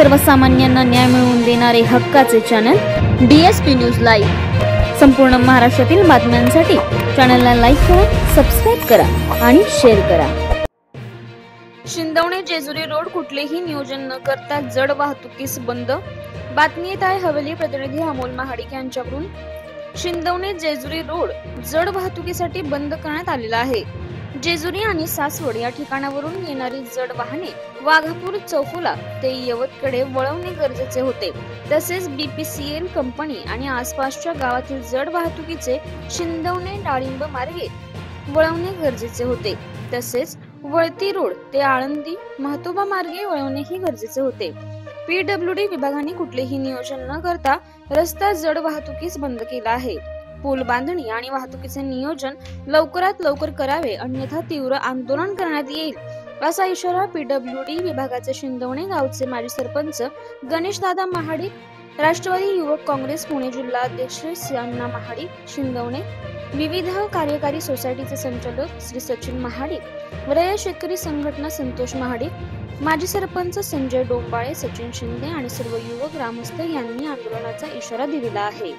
सर्वसामान्यांना न्याय मिळवून देणारे हक्काचे चॅनल DSP न्यूज लाईव्ह। संपूर्ण महाराष्ट्रातील बातम्यांसाठी चॅनलला लाईक करा, सबस्क्राइब करा आणि शेअर करा। शिंदवणे जेजुरी रोड कुठलेही नियोजन न करता जड वाहतुकीस बंद। बातमी येत आहे हवेली प्रतिनिधी अमोल महाडिक यांच्याकडून। शिंदवणे जेजुरी रोड जड वाहतुकीसाठी बंद करण्यात आलेला आहे। जेजुरी आणि सासवड या ठिकाणावरून येणारी जड वाहने वाघापूर चौफुला ते यवतकडे वळवणे गरजेचे होते। तसेच BPCL कंपनी आणि आसपासच्या गावातील जड वाहतुकीचे शिंदवणे डाळिंब मार्गे वळवणे गरजेचे होते। तसेच वळती रोड ते आळंदी महतोबा मार्गे वळवणेही गरजेचे होते। PWD विभागाने कुठलेही नियोजन न करता रस्ता जड वाहतुकीस बंद केला आहे। पूल बांधणी आणि वाहतुकीचे नियोजन लवकरात लवकर करावे, अन्यथा तीव्र आंदोलन करण्यात येईल, असा इशारा PWD विभागाचे शिंदवणे गावचे माजी सरपंच गणेशदादा महाडिक, राष्ट्रवादी युवक काँग्रेस पुणे जिल्हा अध्यक्ष अण्णा महाडिक, शिंदवणे विविध कार्यकारी सोसायटीचे संचालक श्री सचिन महाडिक, वरय शेतकरी संघटना संतोष महाडिक, माजी सरपंच संजय डोंबाळे, सचिन शिंदे आणि सर्व युवक ग्रामस्थ यांनी आंदोलनाचा इशारा दिलेला आहे।